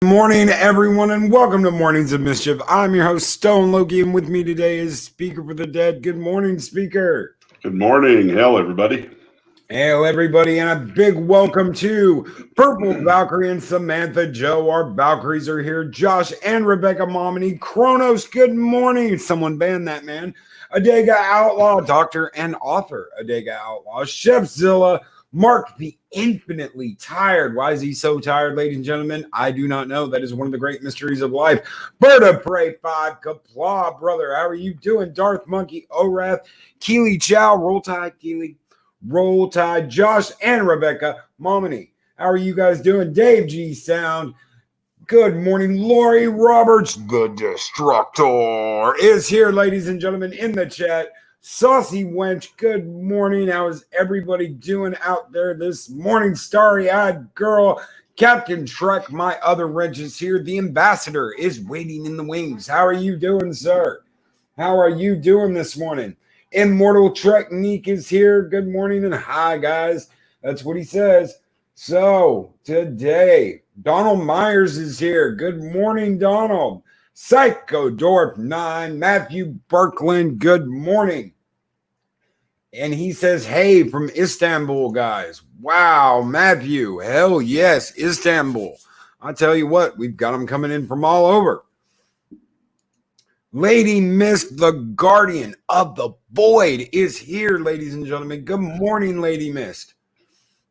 Morning, everyone, and welcome to Mornings of Mischief. I'm your host, Stone Loki, and with me today is Speaker for the Dead. Good morning, Speaker. Good morning. Hail, everybody. Hail, everybody, and a big welcome to Purple Valkyrie and Samantha Joe. Our Valkyries are here. Josh and Rebecca Momini. Kronos, good morning. Someone banned that, man. Adega Outlaw, doctor and author. Adega Outlaw. Chef Zilla. Mark the infinitely tired. Why is he so tired, ladies and gentlemen? I do not know. That is one of the great mysteries of life. Bird of Prey 5, Kapla, brother. How are you doing? Darth Monkey, Orath, Keely Chow, Roll Tide, Keely, Roll Tide, Josh, and Rebecca Momini. How are you guys doing? Dave G Sound. Good morning, Lori Roberts. The Destructor is here, ladies and gentlemen, in the chat. Saucy Wench, good morning. How is everybody doing out there this morning? Starry-eyed girl, Captain Trek, my other wrench is here. The ambassador is waiting in the wings. How are you doing, sir? How are you doing this morning? Immortal Trek Neek is here. Good morning and hi, guys. That's what he says. So, today, Donald Myers is here. Good morning, Donald. Psycho Dorp 9, Matthew Berkland, good morning. And he says, hey, from Istanbul, guys. Wow, Matthew, hell yes, Istanbul. I tell you what, we've got them coming in from all over. Lady Mist, the Guardian of the Void, is here, ladies and gentlemen. Good morning, Lady Mist.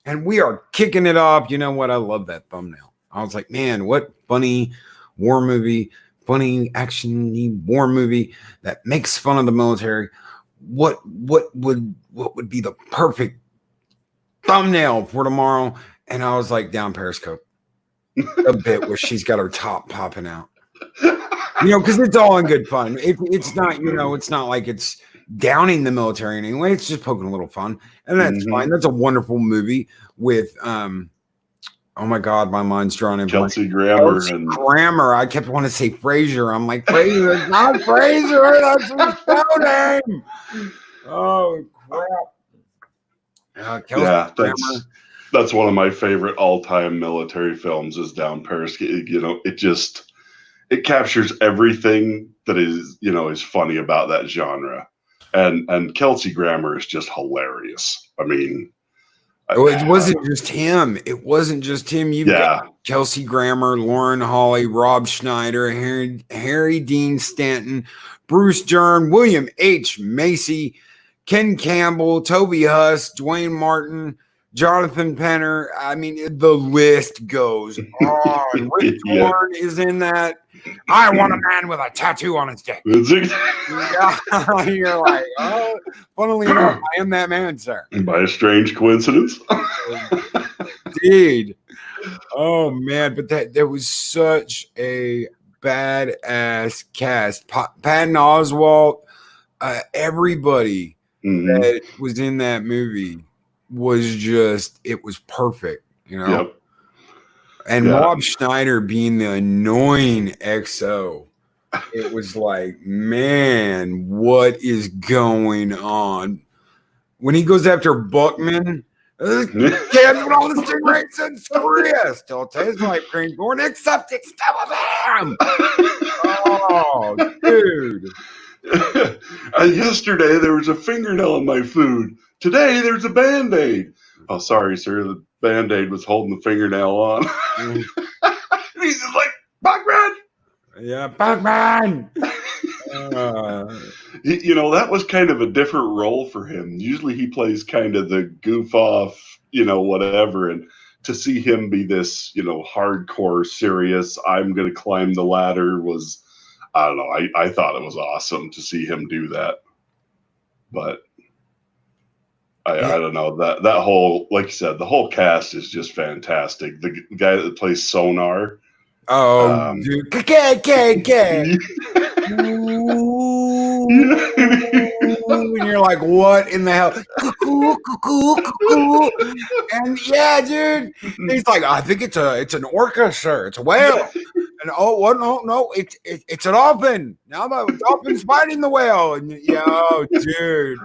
And we are kicking it off. You know what? I love that thumbnail. I was like, man, what funny war movie, funny action-y war movie that makes fun of the military. What would be the perfect thumbnail for tomorrow? And I was like, down Periscope, a bit where she's got her top popping out. You know, because it's all in good fun. It's not, you know, it's not like it's downing the military in any way. It's just poking a little fun, and that's fine. That's a wonderful movie with oh my God, my mind's drawn in. Kelsey Grammer. Grammer. I kept wanting to say Fraser. I'm like, Fraser, it's not Fraser. That's his show name. Oh crap. Yeah, that's one of my favorite all-time military films is Down Paris. You know, it captures everything that is funny about that genre. And Kelsey Grammer is just hilarious. I mean, it wasn't just him. It wasn't just him. You've got Kelsey Grammer, Lauren Holly, Rob Schneider, Harry Dean Stanton, Bruce Dern, William H. Macy, Ken Campbell, Toby Huss, Dwayne Martin, Jonathan Penner. I mean, the list goes on. Rick Torn is in that. I want a man with a tattoo on his dick. Yeah, you're like, oh, funnily enough, I am that man, sir. By a strange coincidence. Indeed. Oh, man, but that was such a badass cast. Patton Oswalt, everybody that was in that movie was it was perfect, you know? Yep. And Rob Schneider being the annoying XO, it was like, man, what is going on? When he goes after Buckman, can't put all the stingrays in Korea. Still tastes like green corn, except it's double ham. Oh, dude. Yesterday there was a fingernail in my food. Today there's a Band-Aid. Oh, sorry, sir. The Band-Aid was holding the fingernail on. He's just like, Buckman! Yeah, Buckman! That was kind of a different role for him. Usually he plays kind of the goof off, whatever. And to see him be this, hardcore, serious, I'm going to climb the ladder was, I don't know. I thought it was awesome to see him do that. But I don't know, that whole, like you said, the whole cast is just fantastic. The guy that plays Sonar. Oh, dude. KKK. And you're like, what in the hell? And yeah, dude. He's like, I think it's an orca, sir. It's a whale. And what? No, it's a dolphin. Now the dolphin's fighting the whale. And dude.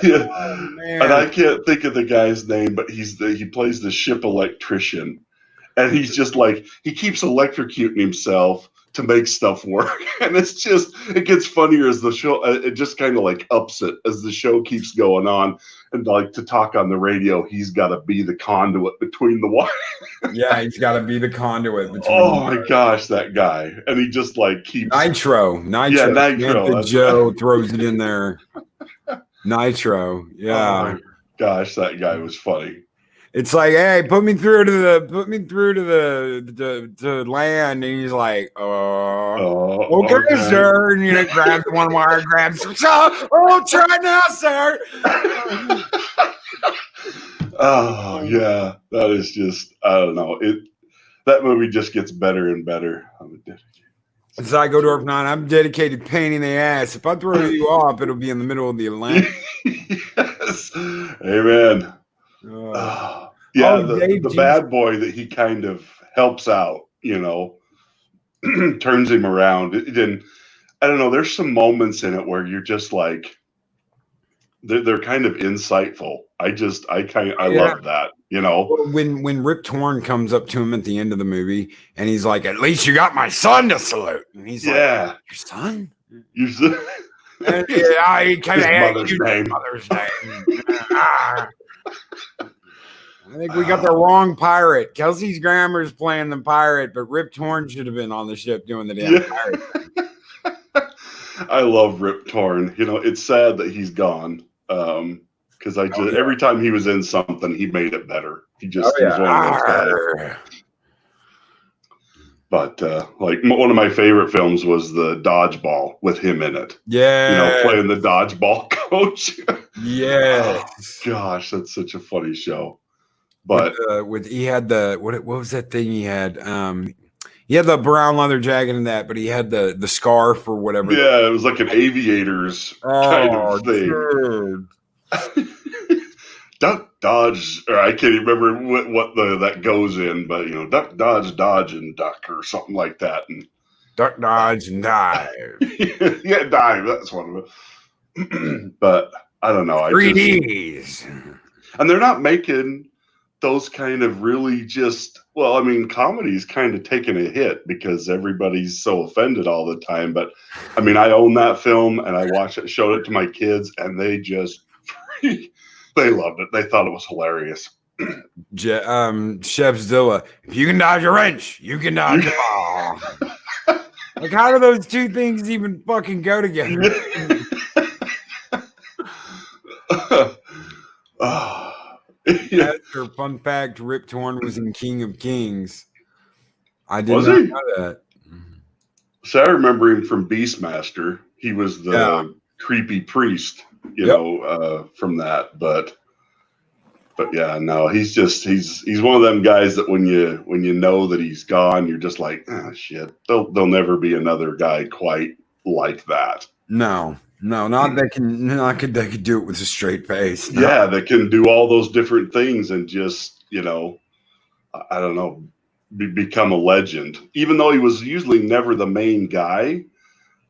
Yeah. Oh, And man. I can't think of the guy's name, but he plays the ship electrician. And he's just like, he keeps electrocuting himself to make stuff work. And it gets funnier as the show, it just kind of like ups it as the show keeps going on. And like to talk on the radio, he's got to be the conduit between the wires. Yeah, he's got to be the conduit between. Oh my gosh, that guy. And he just like keeps. Nitro. Yeah, Nitro. Samantha That's Joe right. throws it in there. Nitro. Oh Yeah. my gosh, that guy was funny. It's like, hey, put me through to the land, and he's like, okay, sir. And grabs one wire, grabs some. Try now, sir. Oh yeah, that is just, I don't know. That movie just gets better and better. Psycho Dwarf 9, I'm dedicated pain in the ass. If I throw you off, it'll be in the middle of the Atlantic. Yes. Amen. The bad boy that he kind of helps out, turns him around. And I don't know, there's some moments in it where you're just like, they're kind of insightful. I love that, When Rip Torn comes up to him at the end of the movie and he's like, at least you got my son to salute. And he's like, your son? Your son? And, he kind of had mother's name. I think we got the wrong pirate. Kelsey's Grammer's playing the pirate, but Rip Torn should have been on the ship doing the damn pirate. I love Rip Torn. It's sad that he's gone. Because every time he was in something, he made it better. He was one of those guys. But like one of my favorite films was the Dodgeball with him in it. Yeah, playing the dodgeball coach. Yeah. Oh, gosh, that's such a funny show. But he had the what was that thing he had? He had the brown leather jacket and that, but he had the scarf or whatever. Yeah, it was like an aviator's kind of thing. Duck, dodge, or I can't even remember what that goes in, but duck, dodge, and duck, or something like that. And duck, dodge, and dive. Yeah, dive. That's one of it. But I don't know. 3Ds. And they're not making those kind of really comedy's kind of taking a hit because everybody's so offended all the time. But I own that film and I watched it, showed it to my kids, and they just they loved it. They thought it was hilarious. Chef Zilla, if you can dodge a wrench, you can dodge a ball. Like, how do those two things even fucking go together? After fun fact, Rip Torn was in King of Kings. I didn't know that. So I remember him from Beastmaster. He was the creepy priest, from that. But yeah, no, he's one of them guys that when you know that he's gone, you're just like, oh shit, there'll never be another guy quite like that. No, not that could do it with a straight face. No. Yeah, that can do all those different things and just, I don't know, become a legend. Even though he was usually never the main guy,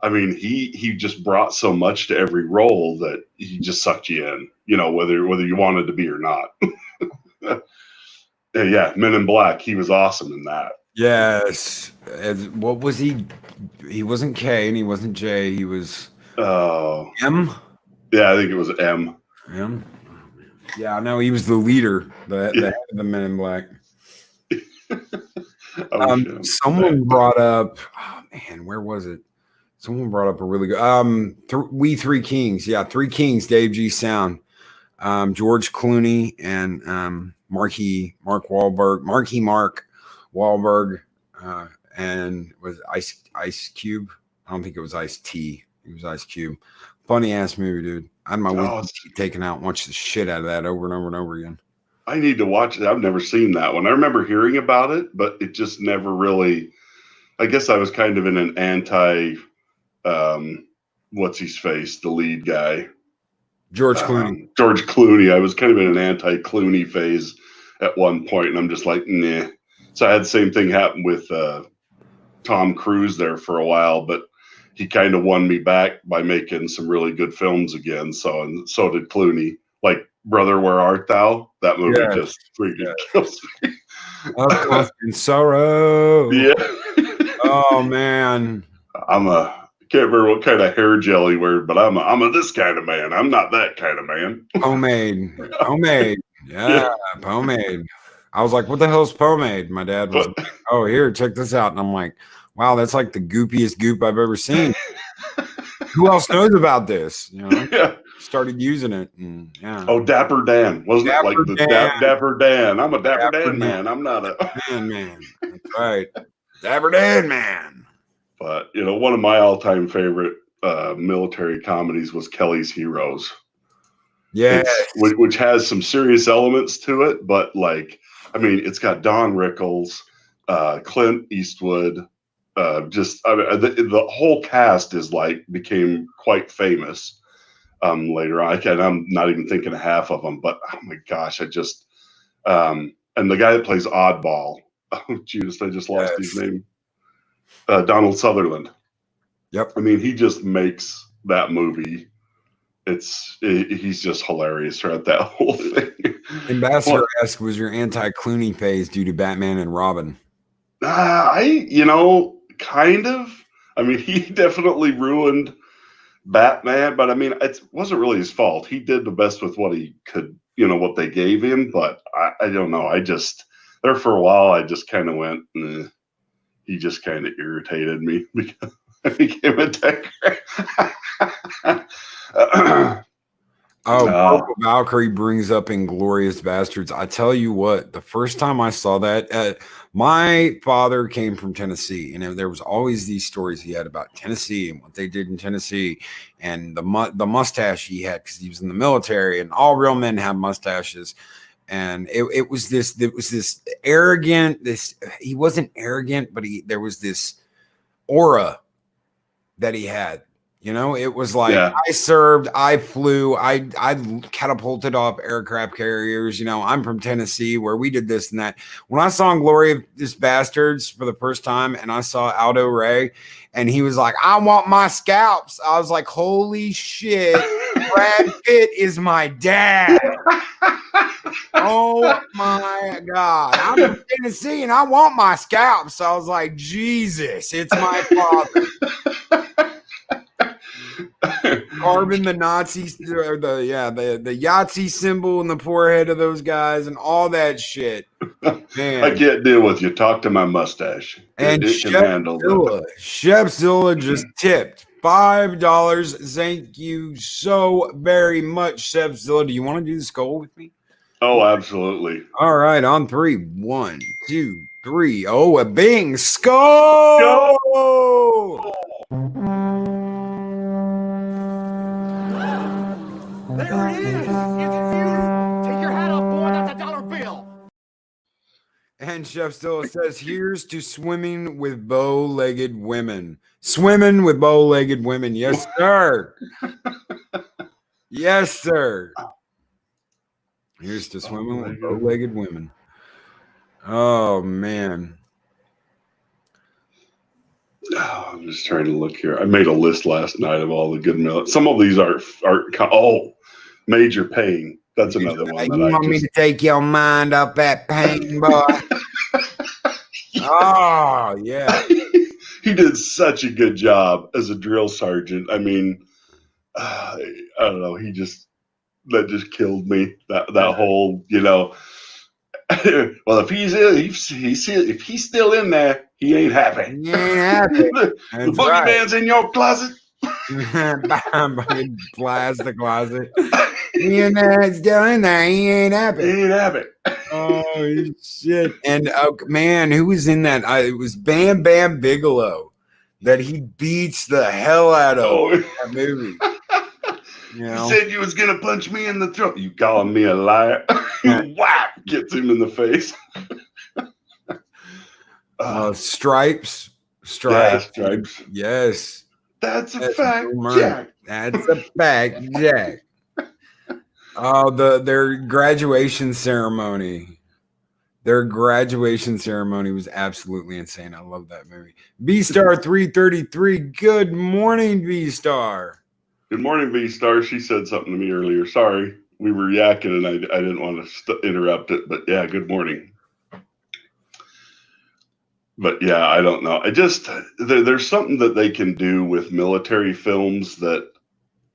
he just brought so much to every role that he just sucked you in, whether you wanted to be or not. Yeah, Men in Black, he was awesome in that. Yes. What was he? He wasn't K and he wasn't J. He was M? Yeah, I think it was M. M? Yeah, no, he was the leader, the head of the Men in Black. Someone brought up, where was it? Someone brought up a really good We Three Kings. Yeah, Three Kings, Dave G. Sound. George Clooney and Mark Wahlberg, and was Ice Cube. I don't think it was Ice T. It was Ice Cube. Funny ass movie, dude. I had my wisdom teeth taken out and watched the shit out of that over and over and over again. I need to watch it. I've never seen that one. I remember hearing about it, but it just never really. I guess I was kind of in an anti. What's his face? The lead guy. George Clooney. George Clooney. I was kind of in an anti-Clooney phase at one point, and I'm just like, nah. So I had the same thing happen with Tom Cruise there for a while, but he kind of won me back by making some really good films again. And so did Clooney. Like Brother, Where Art Thou? That movie just freaking kills me. Of Constant Sorrow. Yeah. Oh man. Can't remember what kind of hair jelly word, but I'm a this kind of man. I'm not that kind of man. Pomade. Yeah, pomade. I was like, what the hell's pomade? My dad was like, oh, here, check this out. And I'm like, wow, that's like the goopiest goop I've ever seen. Who else knows about this? You know, started using it. And, Oh, Dapper Dan. Wasn't it like the Dapper Dan? I'm a Dapper Dan man. I'm not a man. That's right. Dapper Dan man. But, one of my all-time favorite military comedies was Kelly's Heroes. Yeah. Which has some serious elements to it, but it's got Don Rickles, Clint Eastwood, the whole cast became quite famous later on. I'm not even thinking of half of them, but oh my gosh, and the guy that plays Oddball, oh Jesus, I just lost his name. Donald Sutherland. Yep. I mean, he just makes that movie. He's just hilarious throughout that whole thing. Ambassador asks, was your anti-Clooney phase due to Batman and Robin? Kind of. I mean, he definitely ruined Batman, but I mean, it wasn't really his fault. He did the best with what he could, what they gave him. But I don't know. There for a while, I just kind of went, he just kind of irritated me because I became a tech. Purple Valkyrie brings up Inglorious Bastards. I tell you what, the first time I saw that, my father came from Tennessee, and there was always these stories he had about Tennessee and what they did in Tennessee, and the mustache he had because he was in the military, and all real men have mustaches. And it was this arrogant. He wasn't arrogant, but there was this aura that he had. It was like I served, I flew, I catapulted off aircraft carriers. I'm from Tennessee where we did this and that. When I saw Inglorious Bastards for the first time and I saw Aldo Ray and he was like, I want my scalps. I was like, holy shit, Brad Pitt is my dad. Oh my God. I'm from Tennessee and I want my scalps. So I was like, Jesus, it's my father. Carving the Nazis or the Yahtzee symbol in the forehead of those guys and all that shit. Man. I can't deal with you. Talk to my mustache. And it can handle that. Chef Zilla just tipped $5. Thank you so very much, Chef Zilla. Do you want to do the skull with me? Oh, absolutely. All right, on 3. 1, 2, 3. Oh, a bing skull! Go! There it is! Take your hat off, boy. That's a dollar bill. And Chef Zilla says, here's to swimming with bow-legged women. Swimming with bow-legged women. Yes, sir. Yes, sir. Here's to swimming with bow-legged women. Oh, man. I'm just trying to look here. I made a list last night of all the good milk. Some of these are Major Pain. That's another one. You want me to take your mind off that pain, boy? Oh, yeah. He did such a good job as a drill sergeant. I mean, I don't know. That just killed me. That whole, well, if he's still in there, he ain't happy. He ain't happy. The boogeyman's in your closet. Blast the closet. He in there, still in there. He ain't happy. He ain't happy. Oh shit! And man, who was in that? It was Bam Bam Bigelow that he beats the hell out of in that movie. You said you was gonna punch me in the throat. You calling me a liar? Whack! Gets him in the face. Stripes. Yeah, Stripes. Yes. That's a fact, Jack. That's a fact, Jack. Oh, their graduation ceremony. Their graduation ceremony was absolutely insane. I love that movie. B-Star 333. Good morning, B-Star. Good morning, V-Star. She said something to me earlier. Sorry, we were yakking and I didn't want to interrupt it, but yeah, good morning. But yeah, I don't know. There's something that they can do with military films that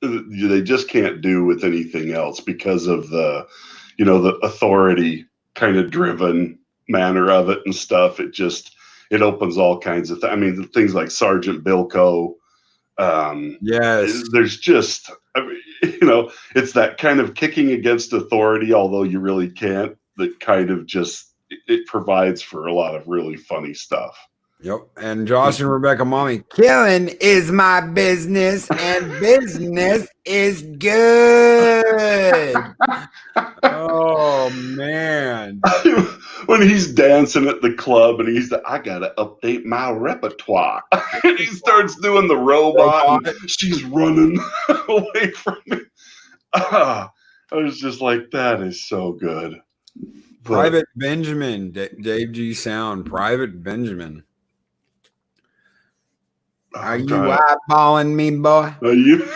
they just can't do with anything else because of the authority kind of driven manner of it and stuff. It opens all kinds of I mean, things like Sergeant Bilko. Yes. There's just, it's that kind of kicking against authority, although you really can't, that kind of just, it provides for a lot of really funny stuff. Yep. And Josh and Rebecca Mommy, killing is my business and business is good. Oh, man. When he's dancing at the club and he's like, I got to update my repertoire. And he starts doing the robot. And she's running away from him. I was just like, that is so good. Private Benjamin, Dave G. Sound, Private Benjamin. Are you eyeballing me, boy? Are you?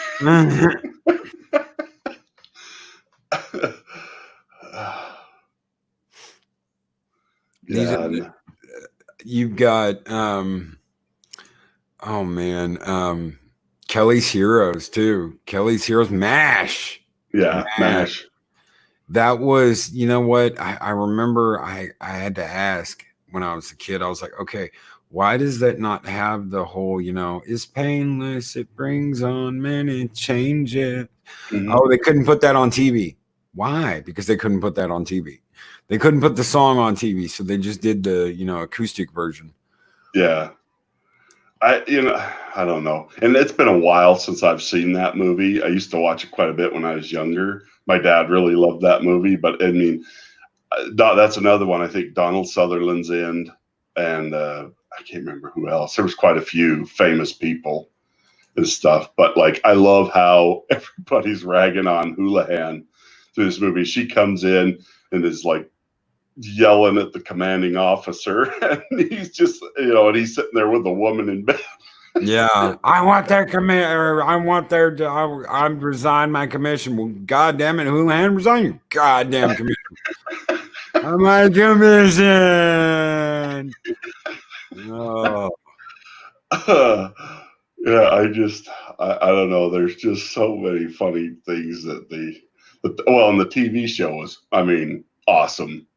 You've got Kelly's Heroes too. Kelly's Heroes, MASH. Yeah, MASH. That was, you know what? I remember I had to ask when I was a kid. I was like, okay, why does that not have the whole, is painless, it brings on many changes. Mm-hmm. Oh, they couldn't put that on TV. Why? Because they couldn't put that on TV. They couldn't put the song on TV, so they just did the, acoustic version. Yeah. I don't know. And it's been a while since I've seen that movie. I used to watch it quite a bit when I was younger. My dad really loved that movie, but I mean, that's another one. I think Donald Sutherland's in, and I can't remember who else. There was quite a few famous people and stuff, but like, I love how everybody's ragging on Houlihan through this movie. She comes in and is like yelling at the commanding officer, and he's just, and he's sitting there with a woman in bed. Yeah, I want their I resign my commission. Well, goddamn it, Houlihan, resign your goddamn commission. I'm my commission. Oh. Yeah, I don't know. There's just so many funny things and the TV show was, I mean, awesome.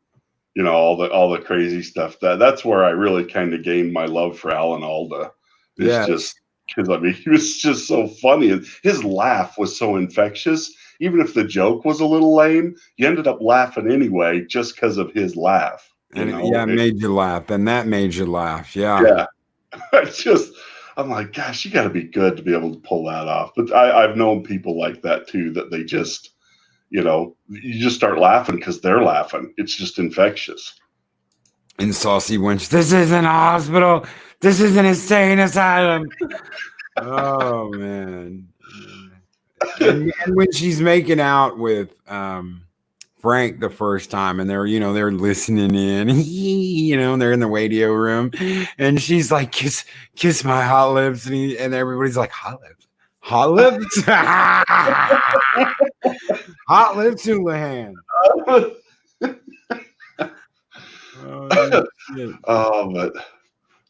All the crazy stuff. That's where I really kind of gained my love for Alan Alda. It's just because, I mean, he was just so funny, and his laugh was so infectious. Even if the joke was a little lame, you ended up laughing anyway just because of his laugh. It made you laugh, and that made you laugh. Yeah. I'm like, gosh, you got to be good to be able to pull that off. But I've known people like that too, that they just, you just start laughing because they're laughing. It's just infectious. And Saucy Winch, this isn't a hospital. This is an insane asylum. Oh, man. And when she's making out with Frank the first time, and they're listening in, they're in the radio room, and she's like, kiss my hot lips, and everybody's like, hot lips, hot lips, Houlihan. But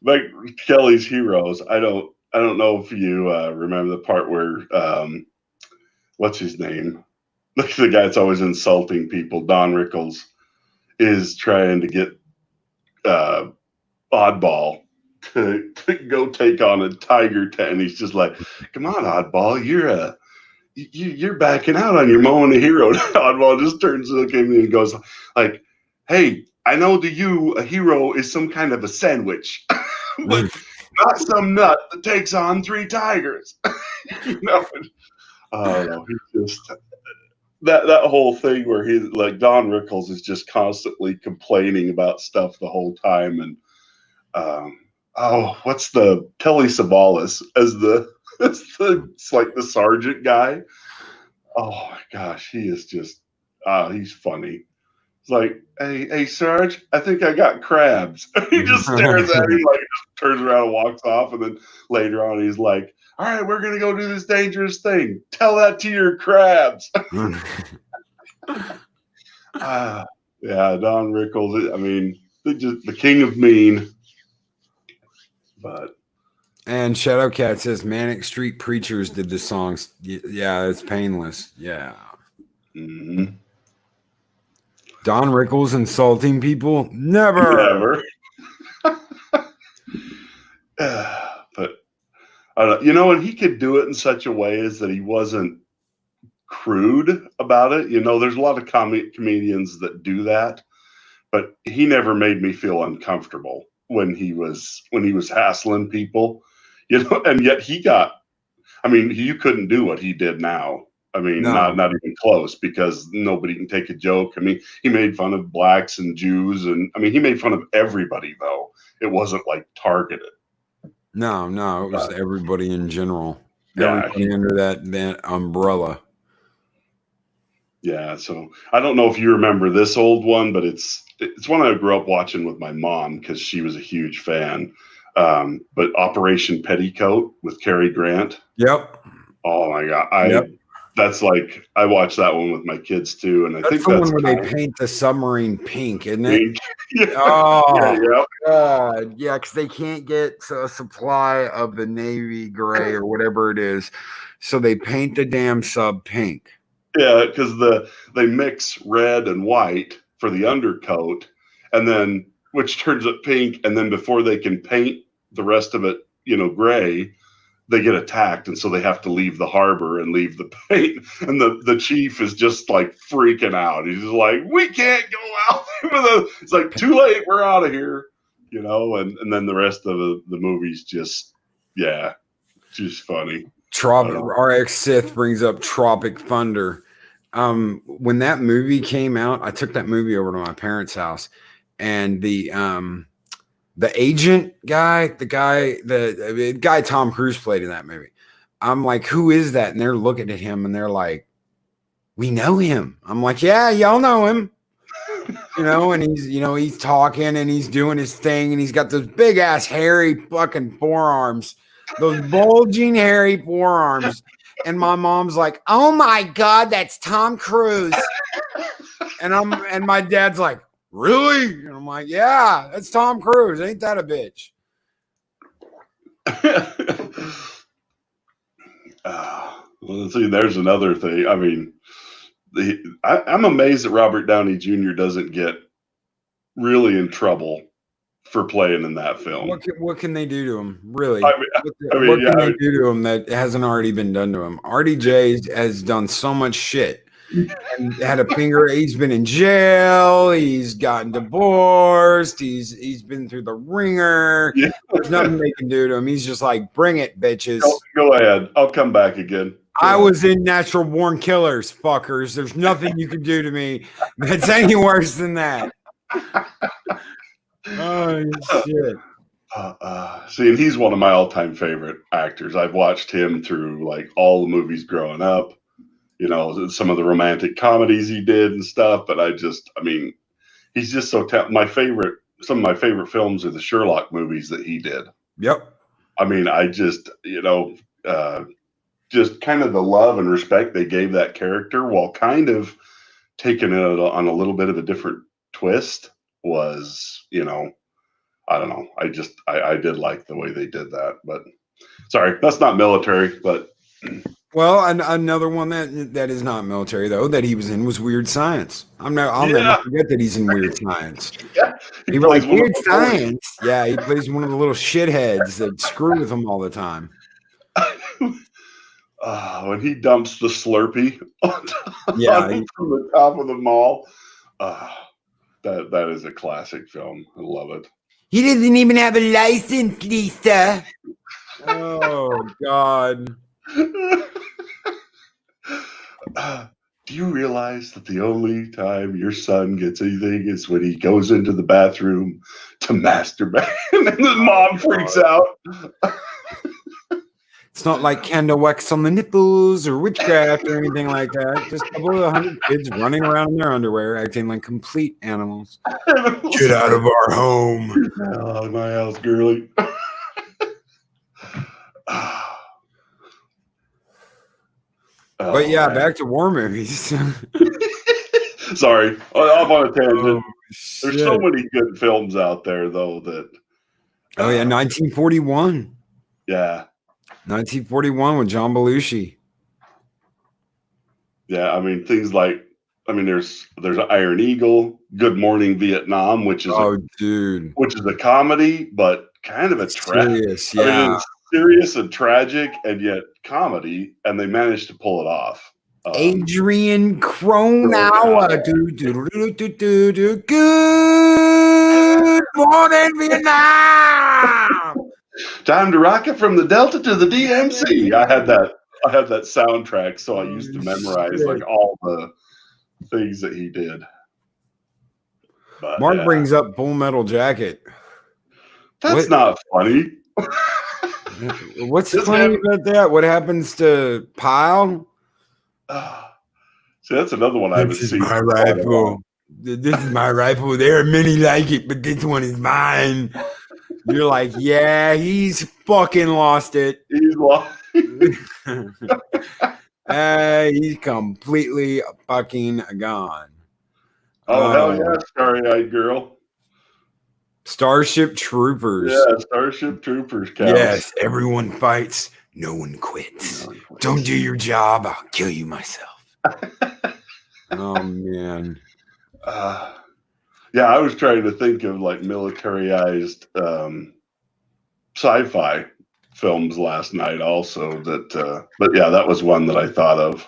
like Kelly's Heroes, I don't know if you remember the part where what's his name? Look at the guy that's always insulting people. Don Rickles is trying to get Oddball to go take on a tiger and he's just like, come on, Oddball, you're backing out on your moment of hero. Oddball just turns to look at me and goes like, hey, I know to you a hero is some kind of a sandwich, but not some nut that takes on 3 tigers. He just that whole thing where he, like, Don Rickles is just constantly complaining about stuff the whole time, and what's the Telly Savalas as it's like the sergeant guy. Oh my gosh, he is just he's funny. It's like, hey, Sarge, I think I got crabs. He just stares at him like, just turns around and walks off. And then later on, he's like, all right, we're gonna go do this dangerous thing. Tell that to your crabs. Yeah, Don Rickles. I mean, the king of mean. But And Shadowcat says Manic Street Preachers did the songs. Yeah, it's painless. Yeah. mm-hmm. Don Rickles insulting people? Never. But I don't know, you know, and he could do it in such a way as that he wasn't crude about it. You know, there's a lot of comedians that do that, but he never made me feel uncomfortable when he was hassling people, you know. And yet I mean, you couldn't do what he did now. I mean, No. not even close, because nobody can take a joke. I mean, he made fun of blacks and Jews, and I mean, he made fun of everybody, though. It wasn't like targeted. No, it was everybody in general. Yeah, everybody under that umbrella. Yeah, so I don't know if you remember this old one, but it's one I grew up watching with my mom because she was a huge fan. But Operation Petticoat with Cary Grant. Yep. Oh my God, that's like, I watched that one with my kids too, and I think the that's one where they paint the submarine pink, isn't it? pink. Yeah. Oh God, yeah, because they can't get a supply of the navy gray or whatever it is, so they paint the damn sub pink. Yeah, because they mix red and white for the undercoat, and then which turns it pink, and then before they can paint the rest of it, you know, gray, they get attacked, and so they have to leave the harbor and leave the paint. And the chief is just like freaking out. He's just like, we can't go out. It's like, too late, we're out of here, you know. And then the rest of the movie's just funny. RX Sith brings up Tropic Thunder. When that movie came out, I took that movie over to my parents' house, and the agent guy, the guy Tom Cruise played in that movie. I'm like, who is that? And they're looking at him and they're like, we know him. I'm like, yeah, y'all know him. You know, and he's talking and he's doing his thing, and he's got those big ass hairy fucking forearms, those bulging hairy forearms. And my mom's like, oh my God, that's Tom Cruise. And my dad's like, really? And I'm like, yeah, that's Tom Cruise. Ain't that a bitch? Well, see, there's another thing. I mean, I'm amazed that Robert Downey Jr. doesn't get really in trouble for playing in that film. What can they do to him, really? What can they do to him that hasn't already been done to him? RDJ has done so much shit. And had a finger. He's been in jail. He's gotten divorced. He's been through the ringer. Yeah. There's nothing they can do to him. He's just like, bring it, bitches. Go ahead. I'll come back again. I was in Natural Born Killers, fuckers. There's nothing you can do to me that's any worse than that. Oh shit. See, and he's one of my all-time favorite actors. I've watched him through like all the movies growing up. You know, some of the romantic comedies he did and stuff. But I mean, he's just so some of my favorite films are the Sherlock movies that he did. Yep. I mean, I just, you know, just kind of the love and respect they gave that character while kind of taking it on a little bit of a different twist was, you know, I don't know. I did like the way they did that. But sorry, that's not military, but. Well, another one that is not military, though, that he was in was Weird Science. I'll never forget that he's in Weird Science. Yeah, he was like, Weird Science. Yeah, he plays one of the little shitheads that screw with him all the time. When he dumps the Slurpee from the top of the mall, that is a classic film. I love it. He doesn't even have a license, Lisa. Oh, God. Do you realize that the only time your son gets anything is when he goes into the bathroom to masturbate? And the mom freaks out. It's not like candle wax on the nipples or witchcraft or anything like that. Just a couple of 100 kids running around in their underwear, acting like complete animals. Get out of our home. Out of my house, girly. But yeah, back to war movies. Sorry, I'm on a tangent. Shit. There's so many good films out there, though, that. Oh, yeah, 1941. Yeah. 1941 with John Belushi. Yeah, I mean, things like, there's Iron Eagle, Good Morning Vietnam, which is a comedy, but kind of a serious, yeah. I mean, it's serious and tragic, and yet comedy, and they managed to pull it off. Adrian Cronauer. Good morning, Vietnam. Time to rock it from the Delta to the DMC. I had that soundtrack, so I used to memorize like all the things that he did. But, Mark brings up Full Metal Jacket. That's not funny. What's funny about that? What happens to Pyle? See, that's another one I haven't seen. My rifle. This is my rifle. There are many like it, but this one is mine. You're like, yeah, he's fucking lost it. He's lost. He's completely fucking gone. Oh, hell yeah, Starry-Eyed Girl. Starship Troopers. Yeah, Starship Troopers. Counts. Yes, everyone fights. No one quits. Don't do your job. I'll kill you myself. Oh, man. Yeah, I was trying to think of like militarized sci-fi films last night also but yeah, that was one that I thought of.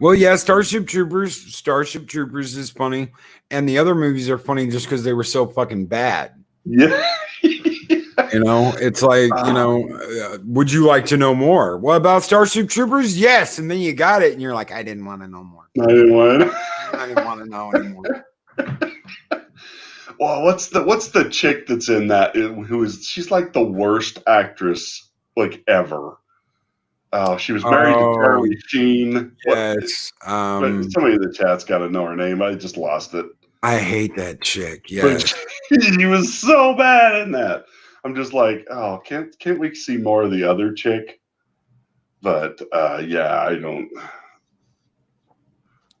Well, yeah, Starship Troopers is funny, and the other movies are funny just because they were so fucking bad. Yeah. It's like, would you like to know more? What about Starship Troopers? Yes. And then you got it, and you're like, I didn't want to know more. I didn't want to know anymore. Well, what's the chick that's in that? She's like the worst actress like ever. Oh, she was married to Charlie Sheen. Yes. Somebody in the chat's got to know her name. I just lost it. I hate that chick. Yes. She was so bad in that. I'm just like, oh, can't we see more of the other chick? But yeah,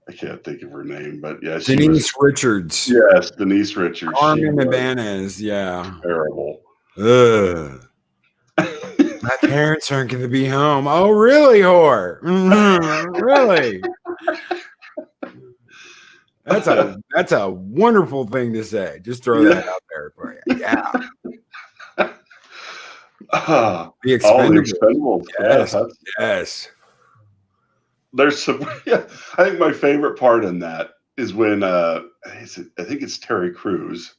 I can't think of her name, but yeah, Denise Richards. Yes, Denise Richards. Carmen Ibanez. Yeah. Terrible. Ugh. My parents aren't going to be home. Oh, really, whore? Really? That's a wonderful thing to say. Just throw that out there for you. Yeah. The Expendables. Yes. There's some. Yeah, I think my favorite part in that is when I think it's Terry Crews,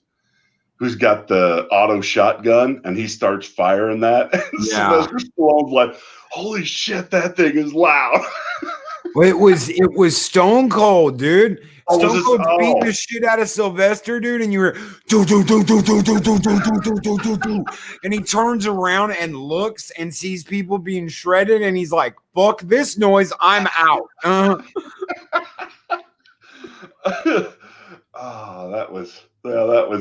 who's got the auto shotgun, and he starts firing that. And Sylvester Stallone's like, "Holy shit, that thing is loud!" Well, it was Stone Cold, dude. Stone Cold beat the shit out of Sylvester, dude, and you were do, and he turns around and looks and sees people being shredded, and he's like, "Fuck this noise, I'm out." That was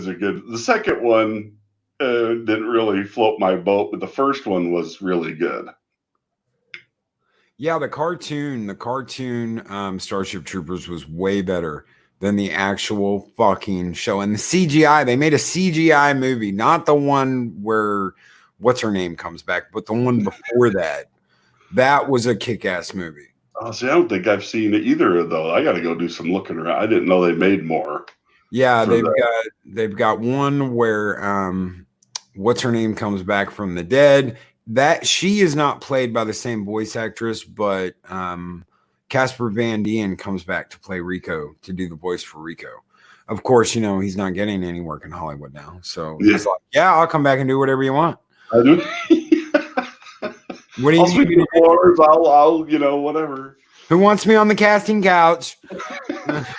a good. The second one didn't really float my boat, but the first one was really good. Yeah, the cartoon Starship Troopers was way better than the actual fucking show. And the CGI, they made a CGI movie, not the one where what's her name comes back, but the one before that. That was a kick-ass movie. Oh, see, I don't think I've seen either of those. I got to go do some looking around. I didn't know they made more. Yeah, they've got one where what's her name comes back from the dead. That she is not played by the same voice actress, but Casper Van Dien comes back to play Rico, to do the voice for Rico. Of course, he's not getting any work in Hollywood now. So he's like, yeah, I'll come back and do whatever you want. I do. What do you sweep the floors, I'll whatever. Who wants me on the casting couch? I'm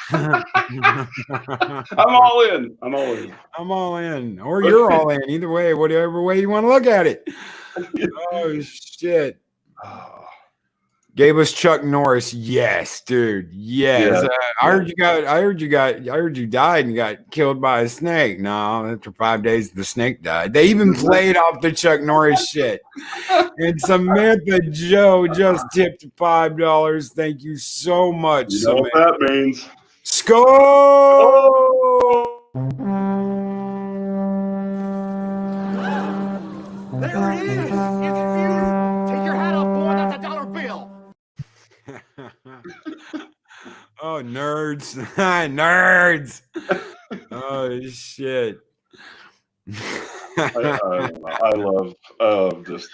all in. I'm all in. Or you're all in. Either way, whatever way you want to look at it. Oh, shit. Gave us Chuck Norris. Yes, dude. Yes. Yeah. I heard you died and got killed by a snake. No, after 5 days, the snake died. They even played off the Chuck Norris shit. And Samantha Joe just tipped $5. Thank you so much. You know what that means. Score! There it is. It's you. Take your hat off, boy. That's a dollar bill. Oh, nerds. Nerds. Oh, shit. I love just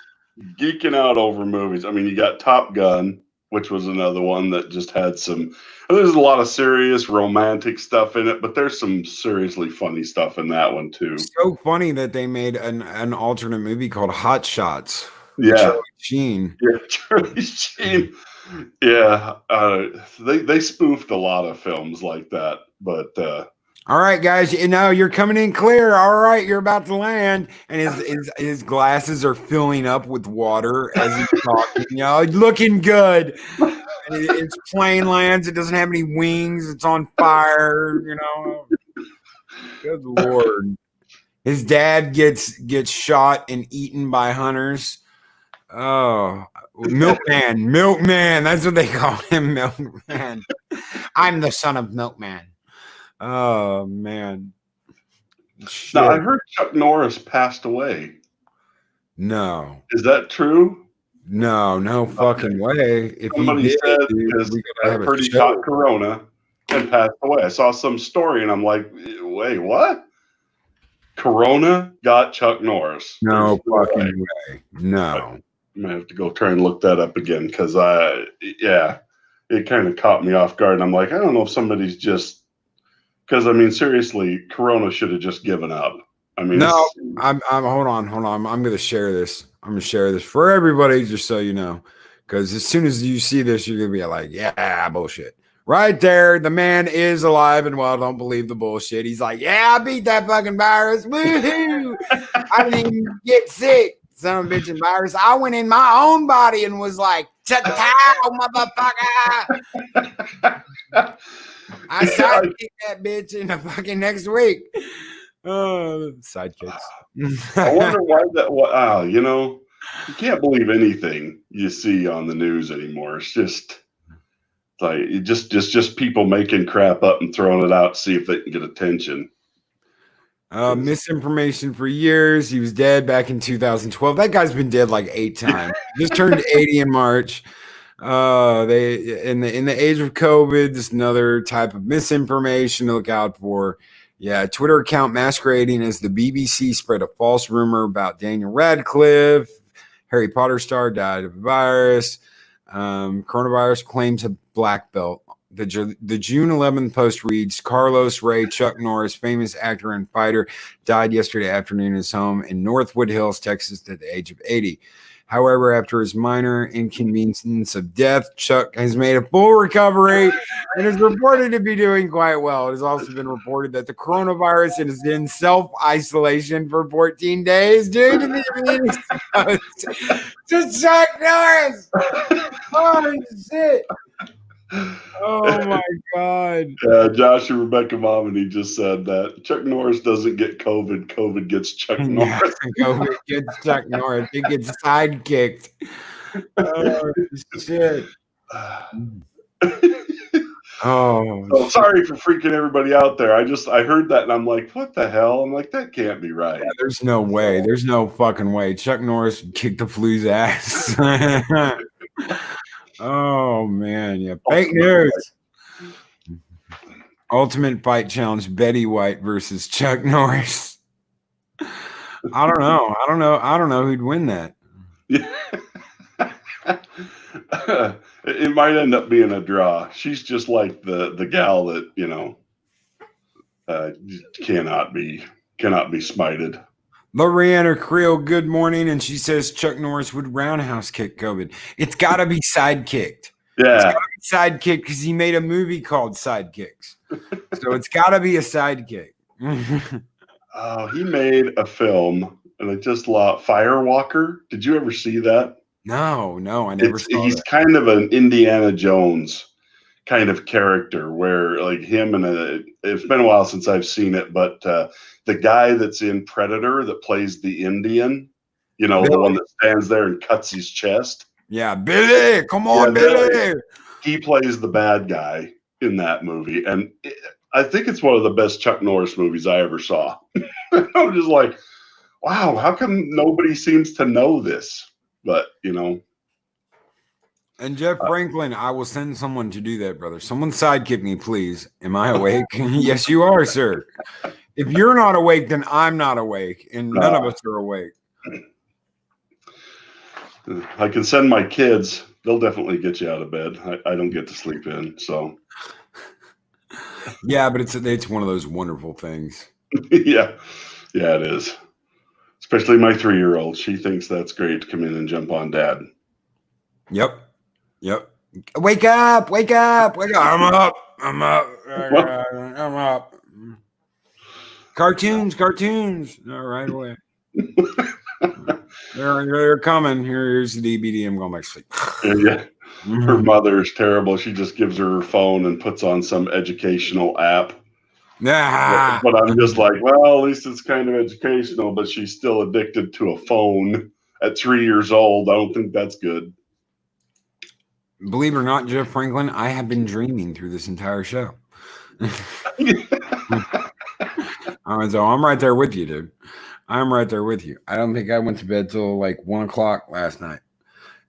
geeking out over movies. I mean, you got Top Gun, which was another one that just had some. There's a lot of serious romantic stuff in it, but there's some seriously funny stuff in that one too. So funny that they made an alternate movie called Hot Shots. Yeah, Charlie Sheen. Yeah, Charlie Sheen. Yeah, they spoofed a lot of films like that, but. All right, guys, you're coming in clear. All right, you're about to land, and his glasses are filling up with water as he's talking. Looking good. And his plane lands. It doesn't have any wings. It's on fire. Good Lord. His dad gets shot and eaten by hunters. Oh, Milkman. That's what they call him, Milkman. I'm the son of Milkman. Oh, man. Shit. Now, I heard Chuck Norris passed away. No. Is that true? No fucking way. If somebody he said, did, because I have heard he caught Corona and passed away. I saw some story and I'm like, wait, what? Corona got Chuck Norris. No fucking way. No. I'm gonna have to go try and look that up again because it kind of caught me off guard. And I'm like, I don't know if somebody's just because seriously, Corona should have just given up. No, I'm hold on. I'm gonna share this. I'm gonna share this for everybody, just so you know. Because as soon as you see this, you're gonna be like, yeah, bullshit. Right there, the man is alive and well. Don't believe the bullshit. He's like, yeah, I beat that fucking virus. Woohoo! I didn't even get sick. Son of a bitch and virus. I went in my own body and was like, motherfucker. I sidekicked that bitch in the fucking next week. Sidekicks. I wonder why that. Wow, you can't believe anything you see on the news anymore. It's just like just people making crap up and throwing it out to see if they can get attention. Misinformation for years. He was dead back in 2012. That guy's been dead like 8 times. Just turned 80 in March. They in the age of COVID, this is another type of misinformation to look out for. Yeah, Twitter account masquerading as the BBC spread a false rumor about Daniel Radcliffe. Harry Potter star died of a virus. Coronavirus claims a black belt. The June 11th post reads, Carlos Ray Chuck Norris, famous actor and fighter, died yesterday afternoon in his home in Northwood Hills, Texas, at the age of 80. However, after his minor inconvenience of death, Chuck has made a full recovery and is reported to be doing quite well. It has also been reported that the coronavirus is in self-isolation for 14 days due to the immune to Chuck Norris. Oh, shit. Oh my God. Josh and Rebecca Momini just said that Chuck Norris doesn't get COVID. COVID gets Chuck Norris. COVID gets Chuck Norris. He gets sidekicked. Oh shit. Oh, sorry for freaking everybody out there. I heard that and I'm like, what the hell? I'm like, that can't be right. Yeah, there's no way. There's no fucking way. Chuck Norris kicked the flu's ass. Oh man, yeah. Fake news. Ultimate Fight Challenge: Betty White versus Chuck Norris. I don't know who'd win that. It might end up being a draw. She's just like the gal that cannot be smited. Lorianna Creel, good morning, and she says Chuck Norris would roundhouse kick COVID. It's got to be sidekicked. Yeah, it's got to be sidekicked because he made a movie called Sidekicks, so it's got to be a sidekick. He made a film, and I just lost Firewalker. Did you ever see that? No, I never saw He's that. kind of an Indiana Jones kind of character where like him and it's been a while since I've seen it, but the guy that's in Predator that plays the Indian, the one that stands there and cuts his chest. Yeah, Billy, come on, Billy. He plays the bad guy in that movie, and I think it's one of the best Chuck Norris movies I ever saw. I'm just like, wow, how come nobody seems to know this? But And Jeff Franklin, I will send someone to do that, brother. Someone sidekick me, please. Am I awake? Yes, you are, sir. If you're not awake, then I'm not awake, and none of us are awake. I can send my kids. They'll definitely get you out of bed. I don't get to sleep in, so. Yeah, but it's one of those wonderful things. Yeah, it is. Especially my 3-year-old. She thinks that's great to come in and jump on dad. Yep. Wake up. I'm up. I'm up. Cartoons. All right, away. They're coming. Here's the DVD. I'm going back to sleep. Yeah. Her mother is terrible. She just gives her phone and puts on some educational app. But I'm just like, well, at least it's kind of educational, but she's still addicted to a phone at 3 years old. I don't think that's good. Believe it or not, Jeff Franklin, I have been dreaming through this entire show. So I'm right there with you, dude. I'm right there with you. I don't think I went to bed till like 1 o'clock last night.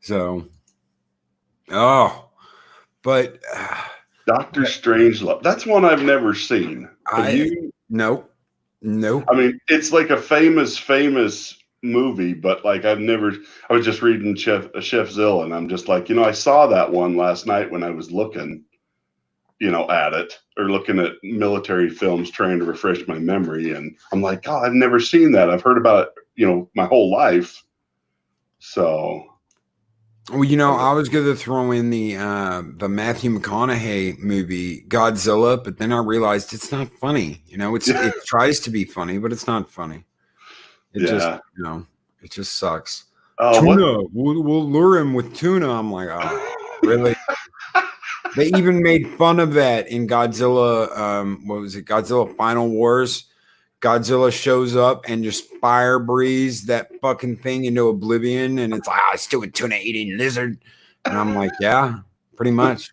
So, but Doctor Strangelove. That's one I've never seen. No. I mean, it's like a famous movie, but like I was just reading Chef Zill, and I'm just like, I saw that one last night when I was looking, at it or looking at military films, trying to refresh my memory. And I'm like, oh, I've never seen that. I've heard about it, my whole life. So. Well, I was going to throw in the Matthew McConaughey movie Godzilla, but then I realized it's not funny. It tries to be funny, but it's not funny. It just sucks. Tuna, we'll lure him with tuna. I'm like, oh, really? They even made fun of that in Godzilla. What was it? Godzilla Final Wars. Godzilla shows up and just fire breathes that fucking thing into oblivion, and it's like, still a tuna eating lizard. And I'm like, yeah, pretty much.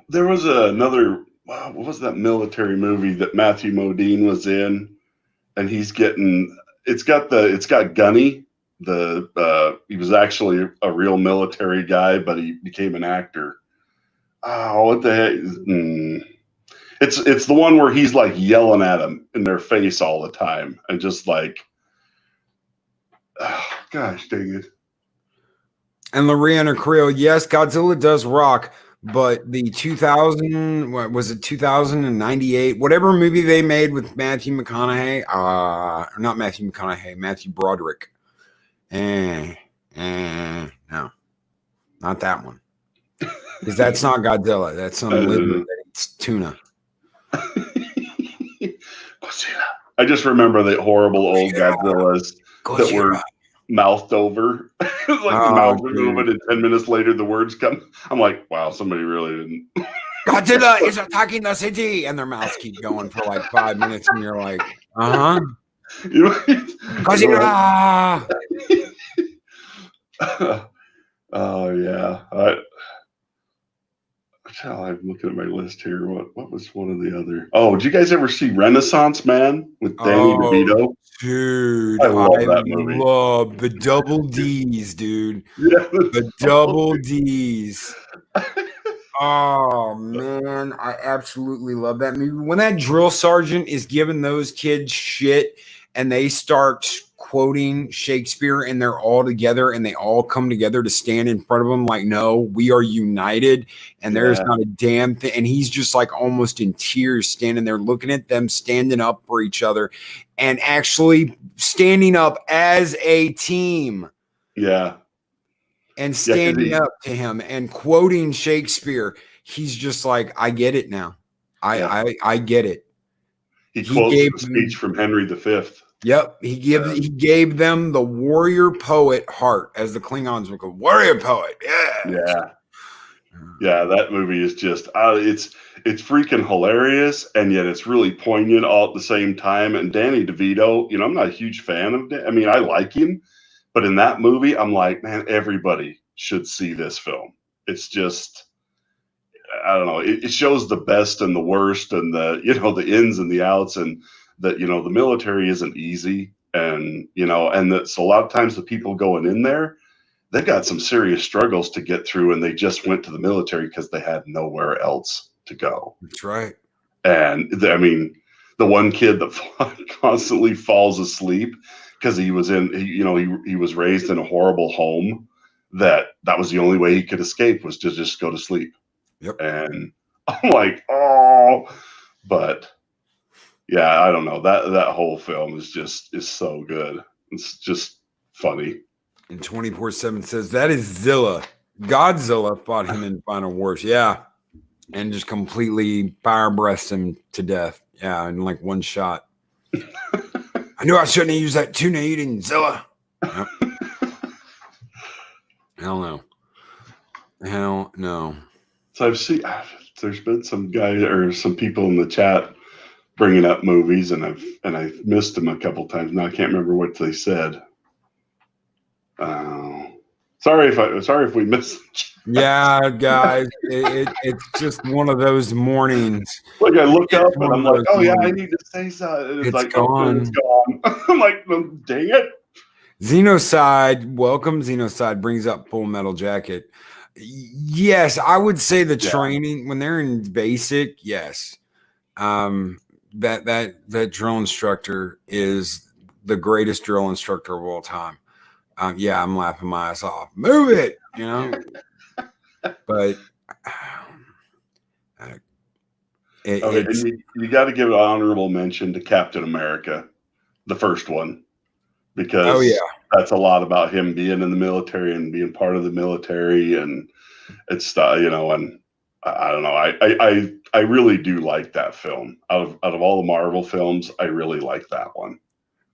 There was another. What was that military movie that Matthew Modine was in? And he's getting. It's got Gunny. He was actually a real military guy, but he became an actor. Oh, what the heck? It's the one where he's like yelling at them in their face all the time and just like, oh, gosh dang it. And Lorena Creel, yes, Godzilla does rock, but the 2000, what was it, 2098, whatever movie they made with Matthew McConaughey, not Matthew McConaughey, Matthew Broderick. No, not that one. Because that's not Godzilla. That's some lizard that eats tuna. I just remember the horrible old Godzillas that were mouthed over. Like the mouth was moving, and 10 minutes later the words come. I'm like, wow, somebody really didn't. Godzilla is attacking the city, and their mouths keep going for like 5 minutes, and you're like, Godzilla. Oh yeah. I'm looking at my list here. What was one of the other? Oh, did you guys ever see Renaissance Man with Danny DeVito? Dude, I love that movie. Love the double D's, dude. Yeah, the double D's. Oh man, I absolutely love that movie. When that drill sergeant is giving those kids shit and they start quoting Shakespeare and they're all together and they all come together to stand in front of him like, no, we are united and there's not a damn thing. And he's just like almost in tears standing there looking at them, standing up for each other and actually standing up as a team. Yeah. And standing up to him and quoting Shakespeare. He's just like, I get it now. I get it. He quotes the speech from Henry V. Yep, he gave them the warrior poet heart, as the Klingons would go, warrior poet. Yeah. Yeah, that movie is just it's freaking hilarious, and yet it's really poignant all at the same time. And Danny DeVito, I'm not a huge fan of I mean, I like him, but in that movie, I'm like, man, everybody should see this film. It's just, I don't know, it shows the best and the worst, and the ins and the outs, and that the military isn't easy, and that's a lot of times the people going in there, they've got some serious struggles to get through, and they just went to the military because they had nowhere else to go. That's right. And I mean, the one kid that constantly falls asleep because he was he was raised in a horrible home, that was the only way he could escape, was to just go to sleep. Yep. And I'm like, oh, but yeah, I don't know, that whole film is so good. It's just funny. And 24/7 says that is Zilla. Godzilla fought him in Final Wars. Yeah. And just completely fire breathed him to death. Yeah. In like one shot. I knew I shouldn't have used that tuna eating Zilla. Yep. Hell no. Hell no. So I've seen, there's been some guy or some people in the chat bringing up movies, and I've missed them a couple times. Now I can't remember what they said. Sorry if we missed. Yeah, guys, it's just one of those mornings. Like I look up and I'm like, oh yeah, I need to say something. It's like, gone. Oh, it's gone. I'm like, dang it. Xenocide, welcome. Xenocide brings up Full Metal Jacket. Yes, I would say the training when they're in basic. Yes, that drill instructor is the greatest drill instructor of all time. Yeah, I'm laughing my ass off. Move it, But you got to give an honorable mention to Captain America, the first one, because that's a lot about him being in the military and being part of the military, and it's and I don't know, I really do like that film. Out of all the Marvel films, I really like that one.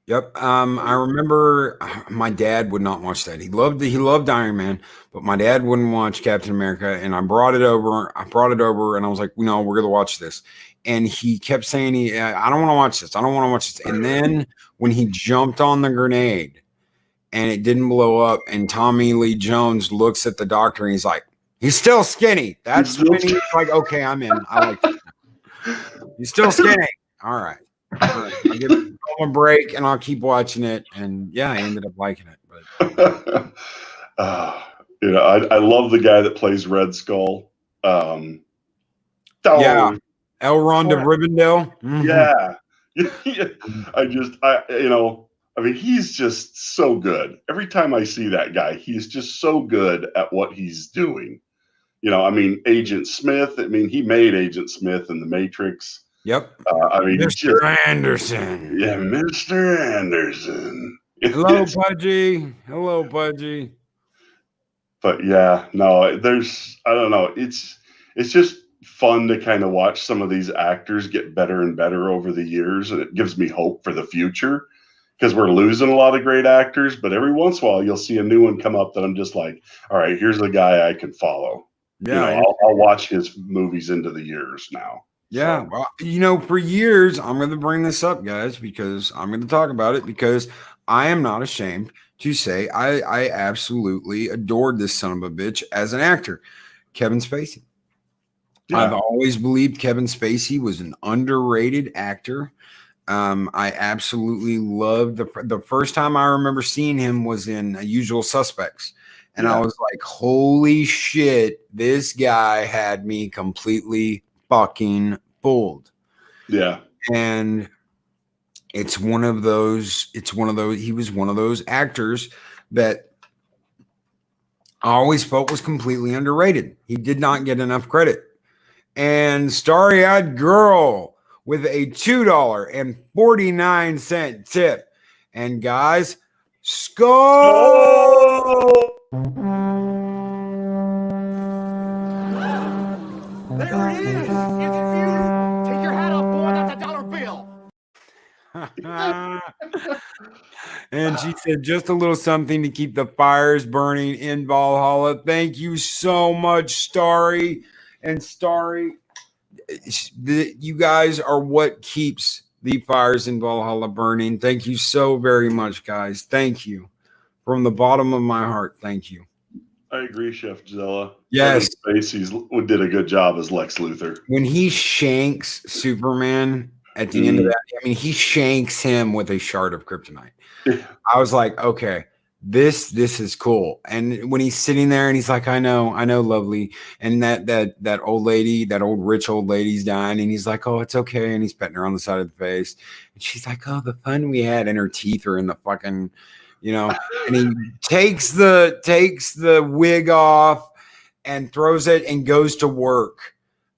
Yep. I remember my dad would not watch that. He loved Iron Man, but my dad wouldn't watch Captain America. And I brought it over and I was like, we're going to watch this. And he kept saying, I don't want to watch this. I don't want to watch this. And then when he jumped on the grenade and it didn't blow up, and Tommy Lee Jones looks at the doctor and he's like, he's still skinny. That's when he's like, okay, I'm in. I like it. He's still skinny. All right. I'll give him a break and I'll keep watching it. And yeah, I ended up liking it. But I love the guy that plays Red Skull. Yeah, Elrond of Rivendell. Mm-hmm. I mean, he's just so good. Every time I see that guy, he's just so good at what he's doing. I mean, Agent Smith. I mean, he made Agent Smith in The Matrix. Yep. I mean, Mr. Anderson. Yeah, Mr. Anderson. Hello, Pudgy. Hello, Pudgy. But yeah, no, I don't know. It's just fun to kind of watch some of these actors get better and better over the years, and it gives me hope for the future, because we're losing a lot of great actors. But every once in a while, you'll see a new one come up that I'm just like, all right, here's a guy I can follow. Yeah, I'll watch his movies into the years now. Yeah, well, for years, I'm going to bring this up, guys, because I'm going to talk about it, because I am not ashamed to say I absolutely adored this son of a bitch as an actor, Kevin Spacey. Yeah. I've always believed Kevin Spacey was an underrated actor. I absolutely loved the first time I remember seeing him was in Usual Suspects. And I was like, holy shit, this guy had me completely fucking fooled. Yeah. And he was one of those actors that I always felt was completely underrated. He did not get enough credit. And Starry-Eyed Girl with a $2.49 tip. And guys, skull! There it is! Take your hat off, boy. That's a dollar bill. And she said, just a little something to keep the fires burning in Valhalla. Thank you so much, Starry. And Starry, you guys are what keeps the fires in Valhalla burning. Thank you so very much, guys. Thank you. From the bottom of my heart, thank you. I agree, Chef Zilla. Yes. Kevin Spacey did a good job as Lex Luthor. When he shanks Superman at the end of that, I mean, he shanks him with a shard of kryptonite. I was like, okay, this is cool. And when he's sitting there and he's like, I know, lovely. And that old lady, that old rich old lady's dying, and he's like, oh, it's okay. And he's petting her on the side of the face. And she's like, oh, the fun we had, and her teeth are in the fucking, and he takes the wig off and throws it and goes to work.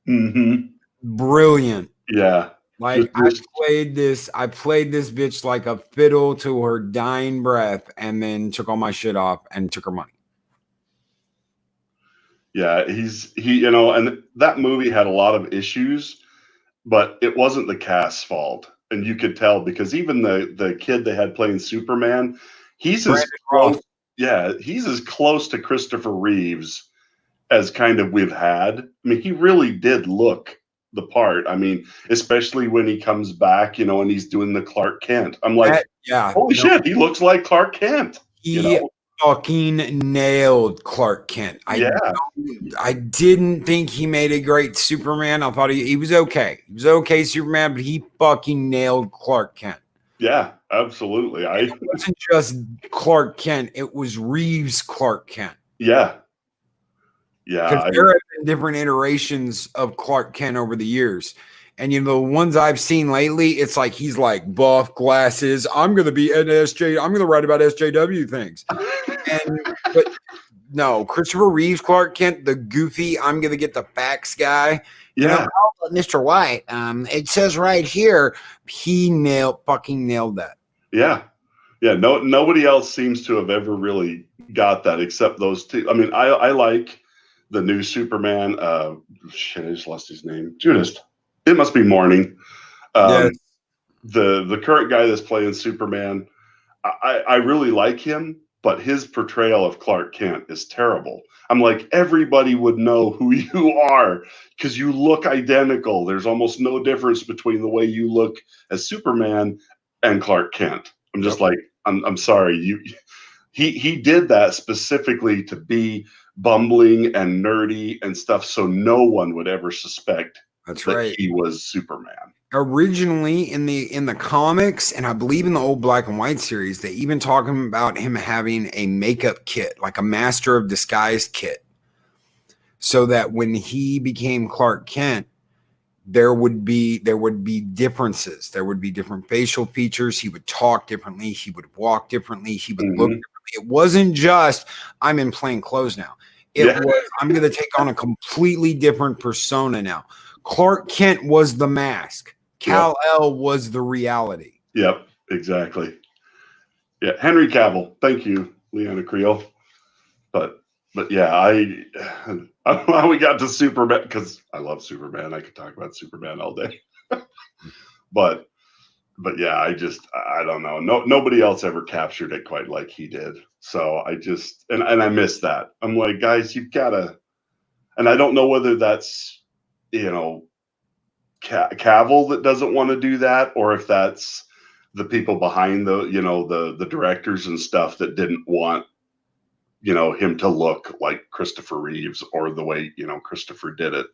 Mm-hmm. Brilliant. Yeah. Like I played this bitch like a fiddle to her dying breath, and then took all my shit off and took her money. Yeah, and that movie had a lot of issues, but it wasn't the cast's fault. And you could tell because even the kid they had playing Superman, he's as close to Christopher Reeves as kind of we've had. I mean, he really did look the part. I mean, especially when he comes back, and he's doing the Clark Kent. I'm like, holy shit, he looks like Clark Kent. He fucking nailed Clark Kent. I didn't think he made a great Superman. I thought he was okay. He was okay Superman, but he fucking nailed Clark Kent. Yeah, absolutely. It wasn't just Clark Kent. It was Reeves Clark Kent. Yeah. Because there have been different iterations of Clark Kent over the years. And the ones I've seen lately, it's like he's like buff, glasses. I'm gonna be an SJ, I'm gonna write about SJW things. But no, Christopher Reeves Clark Kent, the goofy, I'm gonna get the facts guy. Yeah. Mr. White, it says right here, he fucking nailed that. Yeah. Yeah. Nobody else seems to have ever really got that except those two. I mean, I like the new Superman, I just lost his name. Judas. It must be Morning. Yes. The current guy that's playing Superman, I really like him, but his portrayal of Clark Kent is terrible. I'm like, everybody would know who you are because you look identical. There's almost no difference between the way you look as Superman and Clark Kent. I'm just like, I'm sorry. He did that specifically to be bumbling and nerdy and stuff, so no one would ever suspect that he was Superman. Originally in the comics, and I believe in the old Black and White series, they even talk about him having a makeup kit, like a Master of Disguise kit, so that when he became Clark Kent, there would be differences. There would be different facial features. He would talk differently. He would walk differently. He would look differently. It wasn't just, I'm in plain clothes now. It was, I'm going to take on a completely different persona now. Clark Kent was the mask. Kal-El was the reality. Yep, exactly. Yeah, Henry Cavill. Thank you, Leanna Creel. But yeah, I don't know how we got to Superman because I love Superman. I could talk about Superman all day. but yeah, I don't know. Nobody else ever captured it quite like he did. So I just and I miss that. I'm like, guys, you've got to. And I don't know whether that's Cavill that doesn't want to do that, or if that's the people behind the directors and stuff that didn't want him to look like Christopher Reeves or the way Christopher did it.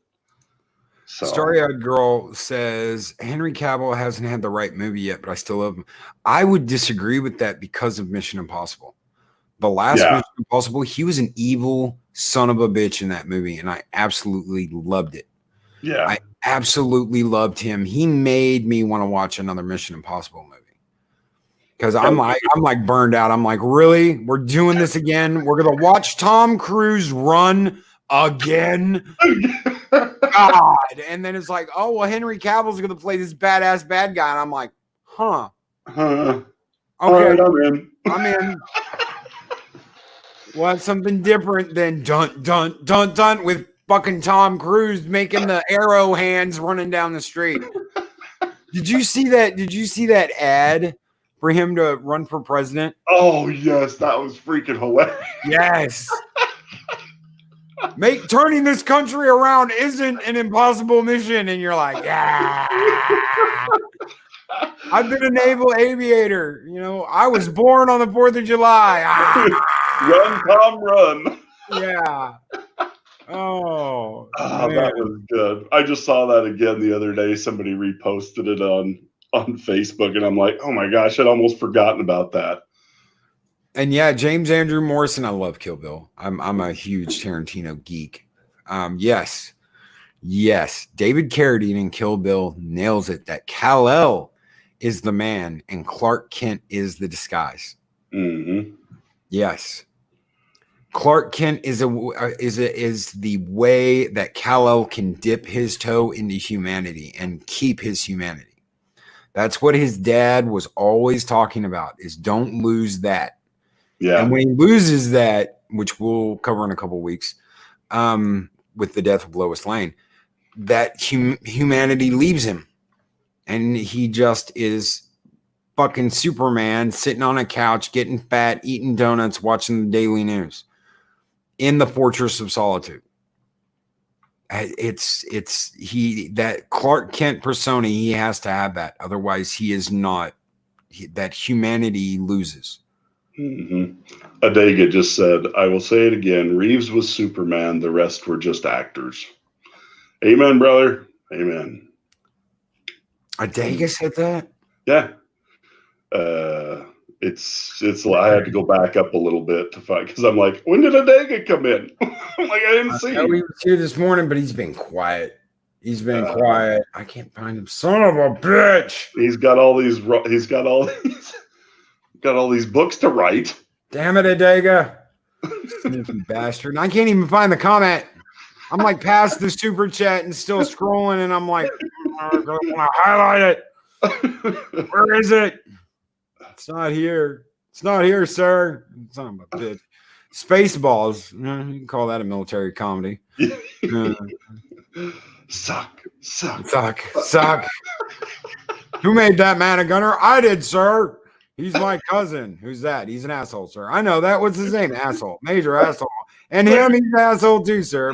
So Starry-Eyed Girl says Henry Cavill hasn't had the right movie yet, but I still love him. I would disagree with that because of Mission Impossible. The last Mission Impossible, he was an evil son of a bitch in that movie, and I absolutely loved it. Yeah, I absolutely loved him. He made me want to watch another Mission Impossible movie because I'm like burned out. I'm like, really? We're doing this again? We're gonna watch Tom Cruise run again? God. And then it's like, oh well, Henry Cavill's gonna play this badass bad guy, and I'm like, okay, right, I'm in. Well, something different than dun dun dun dun with fucking Tom Cruise making the arrow hands running down the street. Did you see that? Did you see that ad for him to run for president? Oh yes, that was freaking hilarious. Yes. Turning this country around isn't an impossible mission, and you're like, yeah. I've been a naval aviator. You know, I was born on the 4th of July. Run, Tom, run. Yeah. Oh, That was good. I just saw that again the other day. Somebody reposted it on Facebook, and I'm like, oh my gosh, I'd almost forgotten about that. And yeah, James Andrew Morrison. I love Kill Bill. I'm a huge Tarantino geek. Yes. David Carradine in Kill Bill nails it. That Kal-El is the man, and Clark Kent is the disguise. Mm-hmm. Yes. Clark Kent is the way that Kal-El can dip his toe into humanity and keep his humanity. That's what his dad was always talking about, is don't lose that. Yeah. And when he loses that, which we'll cover in a couple of weeks, with the death of Lois Lane, that humanity leaves him. And he just is fucking Superman sitting on a couch, getting fat, eating donuts, watching the daily news in the Fortress of Solitude. That Clark Kent persona, he has to have that. Otherwise, he is not, that humanity loses. Mm-hmm. Adega just said, I will say it again. Reeves was Superman. The rest were just actors. Amen, brother. Amen. Adega said that? Yeah. It's I had to go back up a little bit to find, because I'm like, when did Adega come in? I'm like, I didn't see him. He was here this morning, but he's been quiet. Quiet. I can't find him. Son of a bitch. He's got all these books to write. Damn it, Adega. Sneaky bastard. And I can't even find the comment. I'm like past the super chat and still scrolling, and I'm like, I want to highlight it. Where is it? It's not here. It's not here, sir. Son of a bitch. Spaceballs. You can call that a military comedy. Suck. Who made that man a gunner? I did, sir. He's my cousin. Who's that? He's an asshole, sir. I know that. What's his name? Asshole. Major asshole. And him, he's an asshole too, sir.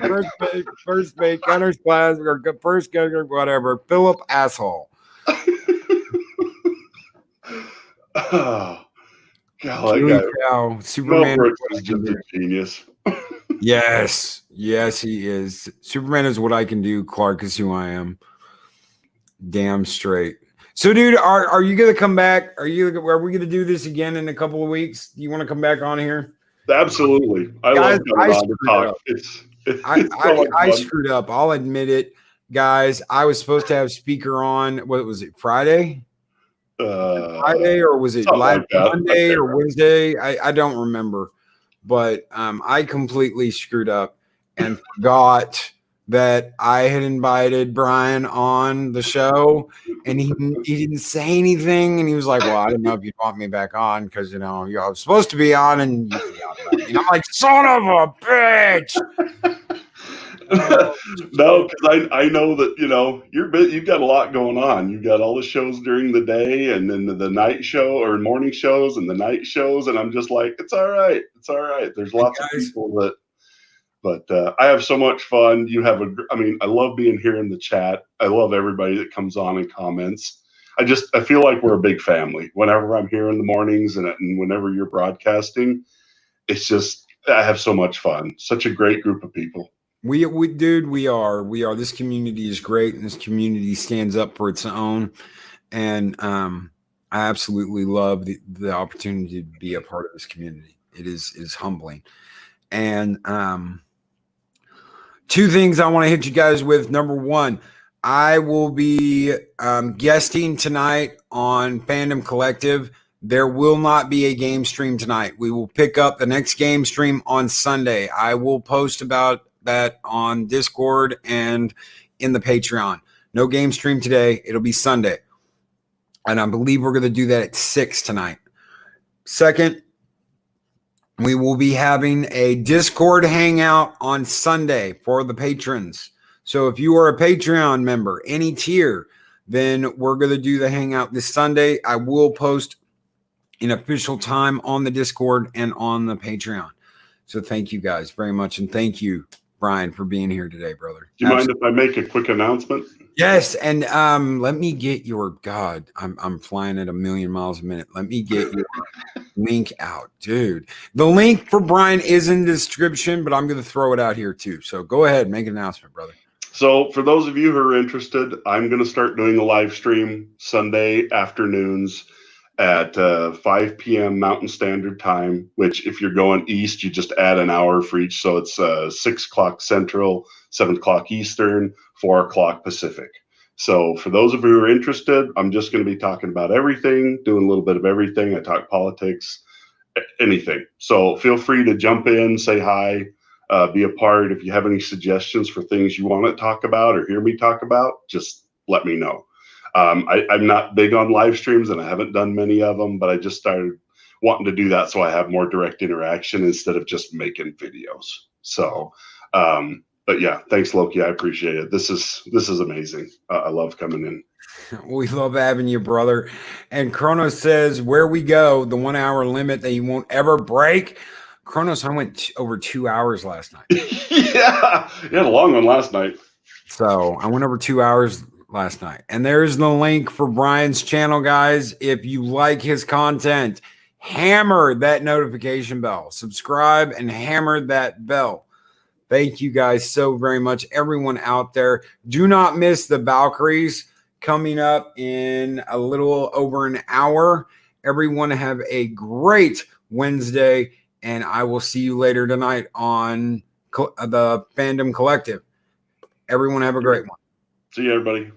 First mate, gunner's class, or first gunner, whatever. Philip asshole. Oh, God, Superman is just a genius. Yes, he is. Superman is what I can do. Clark is who I am. Damn straight. So, dude, are you gonna come back? Are we gonna do this again in a couple of weeks? Do you want to come back on here? Absolutely. I love coming on to talk. I screwed up. I'll admit it, guys. I was supposed to have speaker on. What was it? Friday? Friday, or was it last Monday or Wednesday? I don't remember, but I completely screwed up and forgot that I had invited Brian on the show, and he didn't say anything, and he was like, well, I didn't know if you'd want me back on, because I was supposed to be on, and you forgot about me. And I'm like, son of a bitch. No, because I know that you've got a lot going on. You've got all the shows during the day, and then the night show or morning shows and the night shows, and I'm just like, it's all right. There's lots of people that. But I have so much fun. I love being here in the chat. I love everybody that comes on and comments. I feel like we're a big family. Whenever I'm here in the mornings and whenever you're broadcasting, it's just, I have so much fun. Such a great group of people. We are. This community is great, and this community stands up for its own. And I absolutely love the opportunity to be a part of this community. It is humbling. And two things I want to hit you guys with. Number one, I will be guesting tonight on Fandom Collective. There will not be a game stream tonight. We will pick up the next game stream on Sunday. I will post about that on Discord and in the Patreon. No game stream today. It'll be Sunday. And I believe we're going to do that at 6 tonight. Second, we will be having a Discord hangout on Sunday for the patrons. So if you are a Patreon member, any tier, then we're going to do the hangout this Sunday. I will post an official time on the Discord and on the Patreon. So thank you guys very much. And thank you, Brian, for being here today, brother. Do you mind if I make a quick announcement? Yes. And let me get your I'm flying at 1,000,000 miles a minute. Let me get your link out, dude. The link for Brian is in the description, but I'm going to throw it out here too. So go ahead, make an announcement, brother. So for those of you who are interested, I'm going to start doing a live stream Sunday afternoons at 5 p.m. Mountain Standard Time, which if you're going east, you just add an hour for each. So it's 6 o'clock Central, 7 o'clock Eastern, 4 o'clock Pacific. So for those of you who are interested, I'm just going to be talking about everything, doing a little bit of everything. I talk politics, anything. So feel free to jump in, say hi, be a part. If you have any suggestions for things you want to talk about or hear me talk about, just let me know. I'm not big on live streams and I haven't done many of them, but I just started wanting to do that so I have more direct interaction instead of just making videos. So, but yeah, thanks, Loki. I appreciate it. This is amazing. I love coming in. We love having you, brother. And Kronos says, where we go, the 1 hour limit that you won't ever break. Kronos, I went over 2 hours last night. Yeah, you had a long one last night. So I went over 2 hours last night. And there's the link for Brian's channel, guys. If you like his content, hammer that notification bell, subscribe and hammer that bell. Thank you guys so very much. Everyone out there, do not miss the Valkyries coming up in a little over an hour. Everyone have a great Wednesday, and I will see you later tonight on the Fandom Collective. Everyone have a great one. See you, everybody.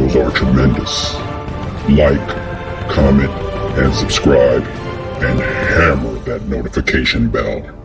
videos are tremendous. Like, comment, and subscribe, and hammer that notification bell.